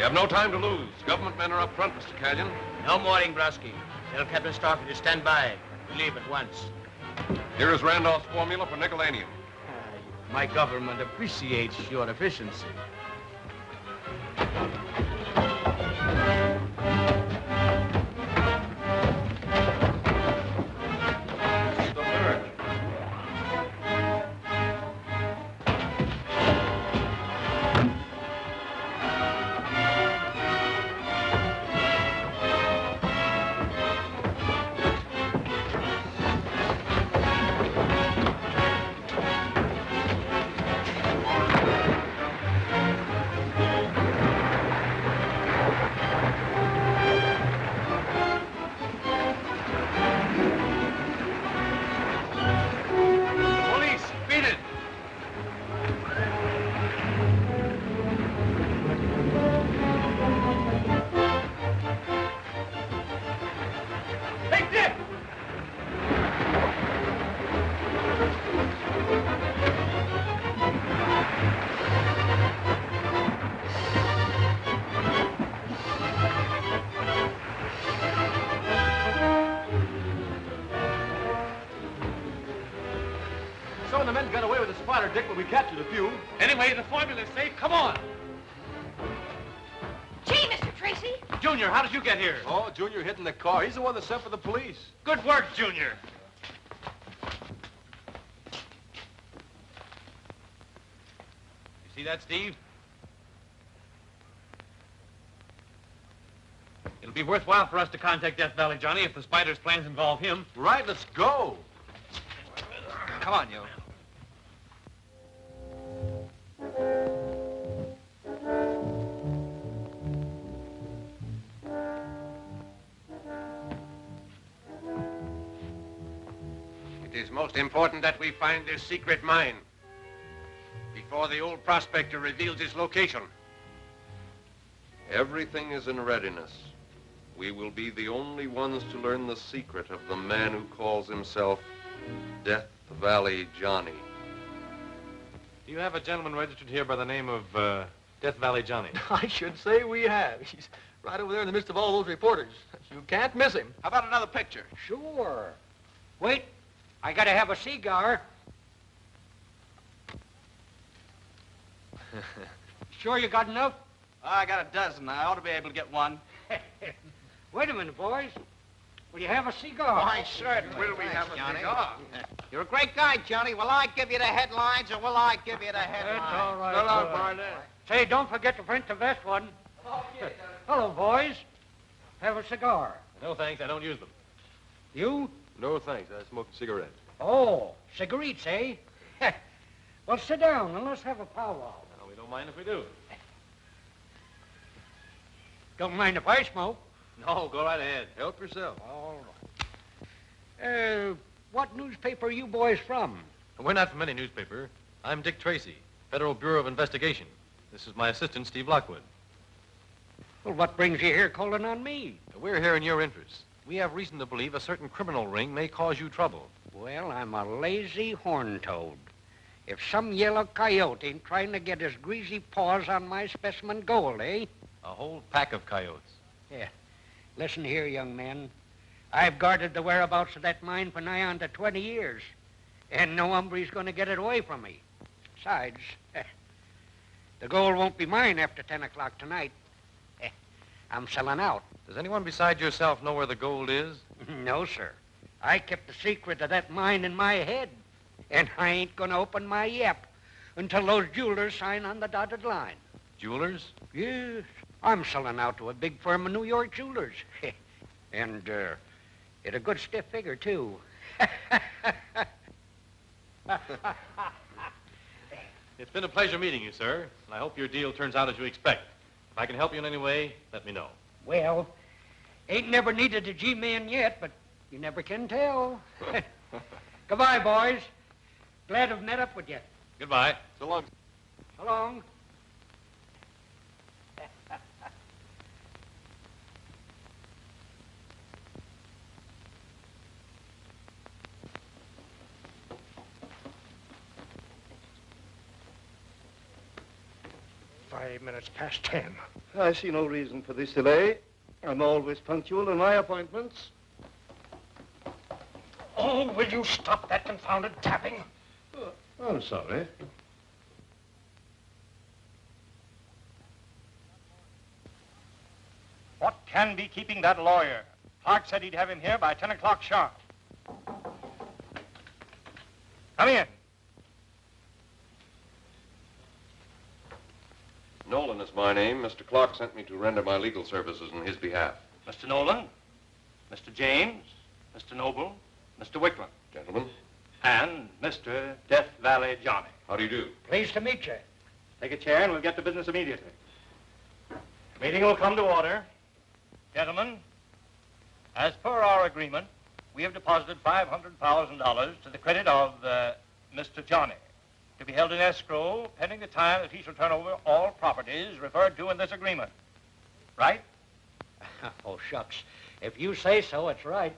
We have no time to lose. Government men are up front, Mr. Callion. No morning, Brusky. Tell Captain Starkey to stand by. We leave at once. Here is Randolph's formula for Nicolanium. My government appreciates your efficiency. Dick, but we captured a few. Anyway, the formula's safe. Come on. Gee, Mr. Tracy. Junior, how did you get here? Oh, Junior hid in the car. He's the one that sent for the police. Good work, Junior. You see that, Steve? It'll be worthwhile for us to contact Death Valley Johnny if the Spider's plans involve him. Right, let's go. Come on, you. It is most important that we find this secret mine before the old prospector reveals its location. Everything is in readiness. We will be the only ones to learn the secret of the man who calls himself Death Valley Johnny. Do you have a gentleman registered here by the name of Death Valley Johnny? I should say we have. He's right over there in the midst of all those reporters. You can't miss him. How about another picture? Sure. Wait, I gotta have a cigar. Sure you got enough? I got a dozen. I ought to be able to get one. Wait a minute, boys. Will you have a cigar? Why, certainly. Will we have a cigar? You're a great guy, Johnny. Will I give you the headlines, or will I give you the headlines? That's all right. So long, all right. Burnette. Say, don't forget to print the best one. Hello, boys. Have a cigar. No, thanks. I don't use them. You? No, thanks. I smoke a cigarette. Oh, cigarettes, eh? Well, sit down and let's have a powwow. No, we don't mind if we do. Don't mind if I smoke. No, go right ahead. Help yourself. All right. What newspaper are you boys from? We're not from any newspaper. I'm Dick Tracy, Federal Bureau of Investigation. This is my assistant, Steve Lockwood. Well, what brings you here calling on me? We're here in your interests. We have reason to believe a certain criminal ring may cause you trouble. Well, I'm a lazy horn toad. If some yellow coyote ain't trying to get his greasy paws on my specimen gold, eh? A whole pack of coyotes. Yeah. Listen here, young man. I've guarded the whereabouts of that mine for nigh on to 20 years. And no hombre's going to get it away from me. Besides, the gold won't be mine after 10 o'clock tonight. I'm selling out. Does anyone beside yourself know where the gold is? No, sir. I kept the secret of that mine in my head. And I ain't going to open my yap until those jewelers sign on the dotted line. Jewelers? Yes. I'm selling out to a big firm of New York jewelers. And, at a good stiff figure, too. It's been a pleasure meeting you, sir, and I hope your deal turns out as you expect. If I can help you in any way, let me know. Well, ain't never needed a G-man yet, but you never can tell. Goodbye, boys. Glad to have met up with you. Goodbye. So long. So long. "5 minutes past 10. I see no reason for this delay. I'm always punctual in my appointments. Oh, will you stop that confounded tapping? I'm sorry. What can be keeping that lawyer? Clark said he'd have him here by 10 o'clock sharp. Come in. Nolan is my name. Mr. Clark sent me to render my legal services in his behalf. Mr. Nolan, Mr. James, Mr. Noble, Mr. Wickland. Gentlemen, And Mr. Death Valley Johnny. how do you do? Pleased to meet you. Take a chair and we'll get to business immediately. Meeting will come to order. Gentlemen, as per our agreement, we have deposited $500,000 to the credit of Mr. Johnny, to be held in escrow pending the time that he shall turn over all properties referred to in this agreement. Right? Oh, shucks. If you say so, it's right.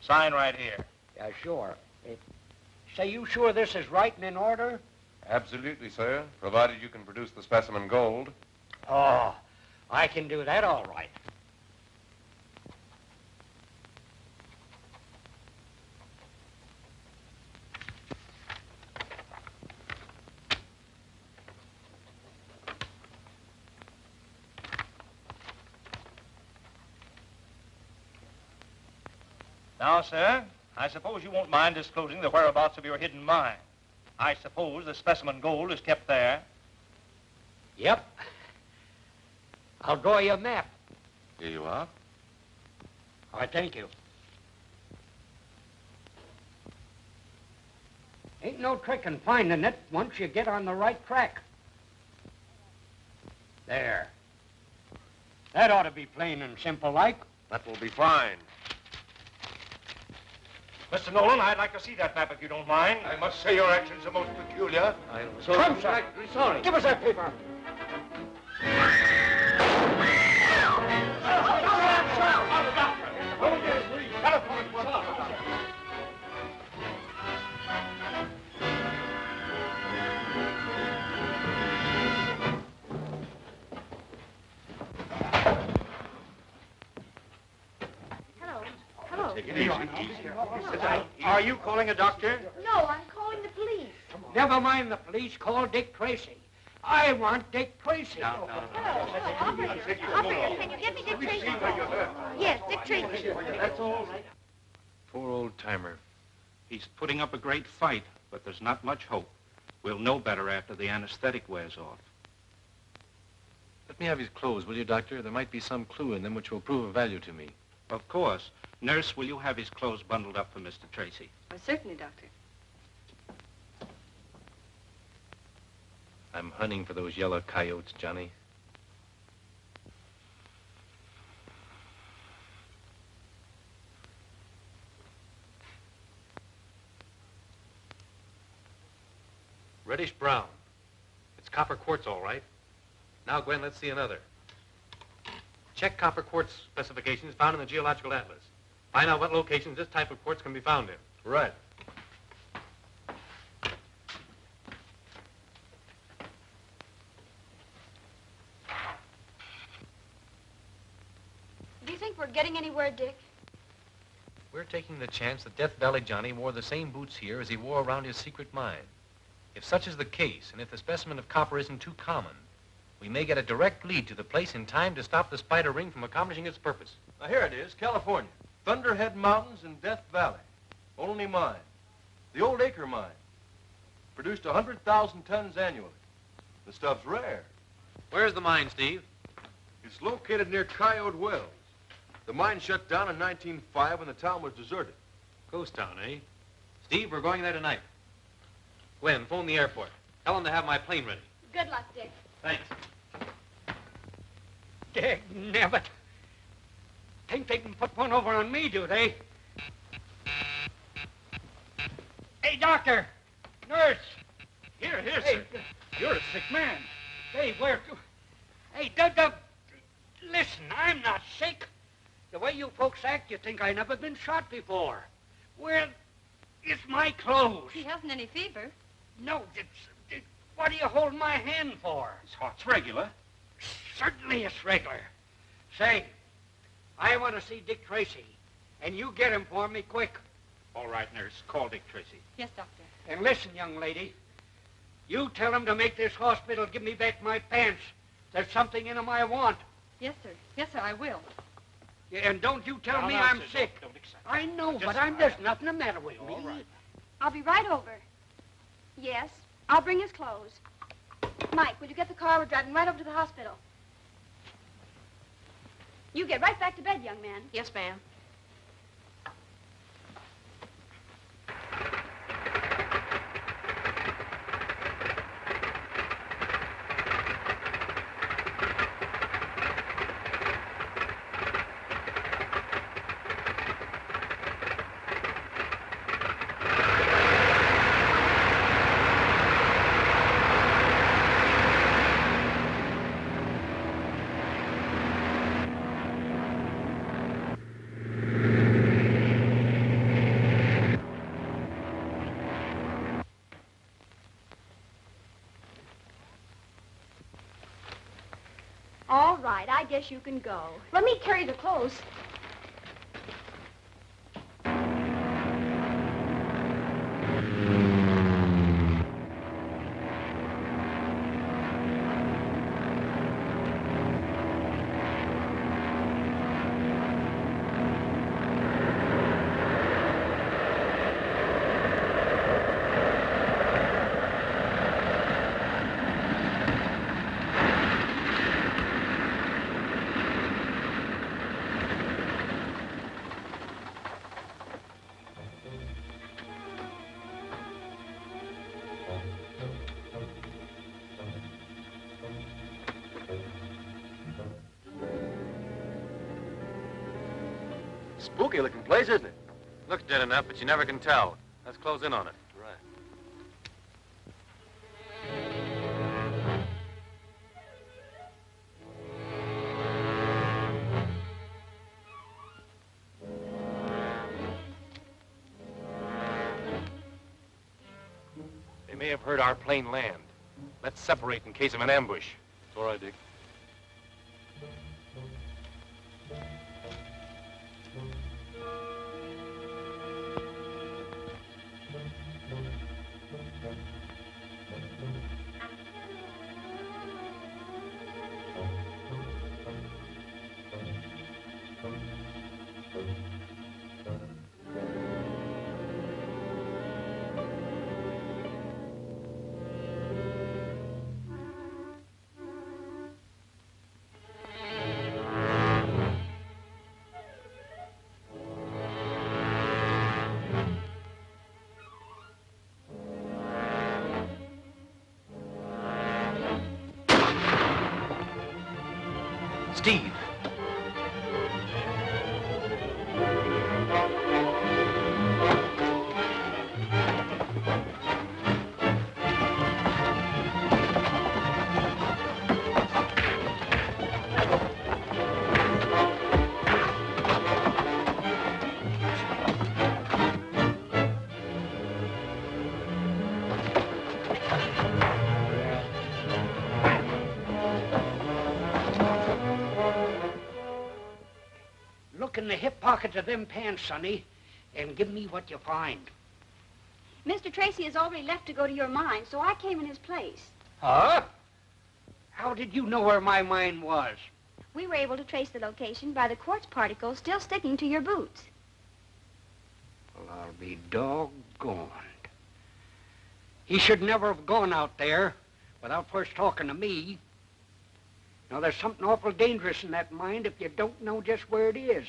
Sign right here. Yeah, sure. Say, you sure this is right and in order? Absolutely, sir, provided you can produce the specimen gold. Oh, I can do that all right. Now, sir, I suppose you won't mind disclosing the whereabouts of your hidden mine. I suppose the specimen gold is kept there. Yep. I'll draw you a map. Here you are. All right, thank you. Ain't no trick in finding it once you get on the right track. There. That ought to be plain and simple like. That will be fine. Mr. Nolan, I'd like to see that map if you don't mind. I must say your actions are most peculiar. I'm Come, sir. sorry. Give us that paper. Hello. Take it easy. Are you calling a doctor? No, I'm calling the police. Never mind the police. Call Dick Tracy. I want Dick Tracy. Hello, operator. Operator, can you get me Dick Tracy? Yes, Dick Tracy. That's all right. Poor old-timer. He's putting up a great fight, but there's not much hope. We'll know better after the anesthetic wears off. Let me have his clothes, will you, Doctor? There might be some clue in them which will prove of value to me. Of course. Nurse, will you have his clothes bundled up for Mr. Tracy? Oh, certainly, Doctor. I'm hunting for those yellow coyotes, Johnny. Reddish brown. It's copper quartz, all right. Now, Gwen, let's see another. Check copper quartz specifications found in the Geological Atlas. Find out what locations this type of quartz can be found in. Right. Do you think we're getting anywhere, Dick? We're taking the chance that Death Valley Johnny wore the same boots here as he wore around his secret mine. If such is the case, and if the specimen of copper isn't too common, we may get a direct lead to the place in time to stop the spider ring from accomplishing its purpose. Now, here it is, California. Thunderhead Mountains in Death Valley. Only mine. The old Acre mine. Produced 100,000 tons annually. The stuff's rare. Where's the mine, Steve? It's located near Coyote Wells. The mine shut down in 1905 when the town was deserted. Ghost town, eh? Steve, we're going there tonight. Gwen, phone the airport. Tell them to have my plane ready. Good luck, Dick. Thanks. Dick, never. Think they can put one over on me, do they? Hey, doctor! Nurse! Here, Hey, sir. You're a sick man. Hey, where... Hey, Doug, listen, I'm not sick. The way you folks act, you think I never been shot before. Where is my clothes? He hasn't any fever. No, what do you hold my hand for? His heart's regular. certainly it's regular. Say, I want to see Dick Tracy, and you get him for me quick. All right, nurse. Call Dick Tracy. Yes, Doctor. And listen, young lady, you tell him to make this hospital give me back my pants. There's something in them I want. Yes, sir. Yes, sir, I will. Yeah, and don't you tell No, me no, I'm sir, sick. don't accept. I know, Just- but there's nothing the matter with me. All right. I'll be right over. Yes, I'll bring his clothes. Mike, will you get the car? We're driving right over to the hospital. You get right back to bed, young man. Yes, ma'am. All right, I guess you can go. Let me carry the clothes. Spooky looking place, isn't it? Looks dead enough, but you never can tell. Let's close in on it. Right. They may have heard our plane land. Let's separate in case of an ambush. It's all right, Dick. Steve. Look in the hip pockets of them pants, Sonny, and give me what you find. Mr. Tracy has already left to go to your mine, so I came in his place. Huh? How did you know where my mine was? We were able to trace the location by the quartz particles still sticking to your boots. Well, I'll be doggone. He should never have gone out there without first talking to me. Now, there's something awful dangerous in that mine if you don't know just where it is.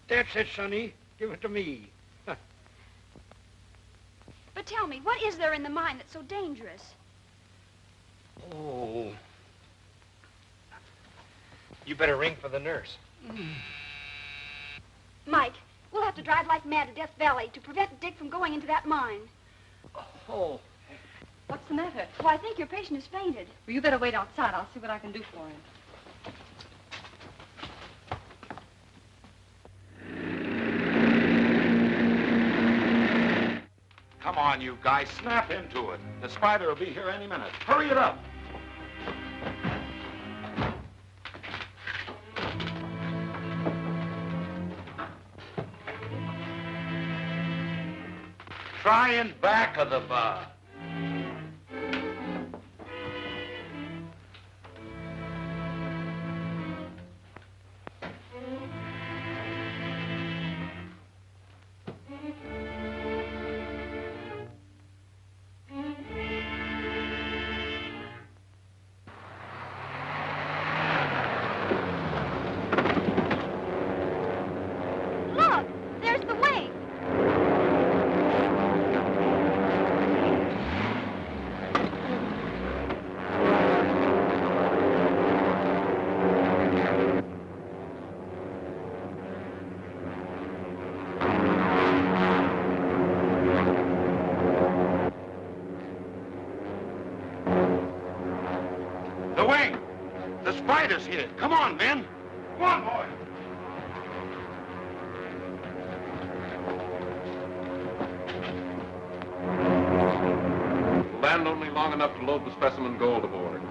That's it, Sonny. Give it to me. But tell me, what is there in the mine that's so dangerous? Oh. You better ring for the nurse. Mike, we'll have to drive like mad to Death Valley to prevent Dick from going into that mine. Oh. What's the matter? Well, I think your patient has fainted. Well, you better wait outside. I'll see what I can do for him. Come on, you guys. Snap into it. The spider will be here any minute. Hurry it up. trying back of the bar. Look, there's the wing. The wing! The spider's here. Come on, men. Come on, boy. Land only long enough to load the specimen gold aboard.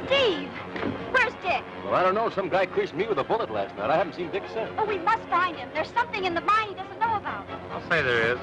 Steve, where's Dick? Well, I don't know. Some guy creased me with a bullet last night. I haven't seen Dick since. Oh, we must find him. There's something in the mine he doesn't know about. I'll say there is.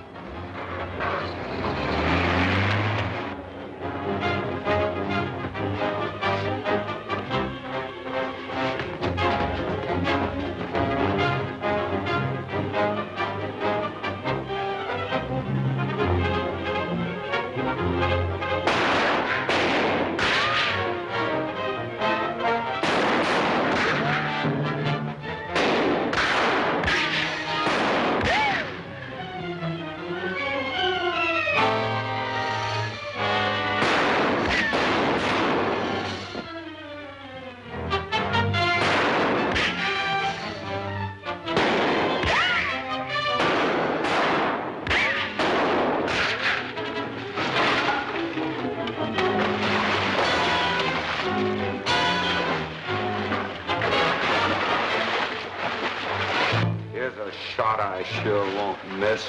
Here's a shot I sure won't miss.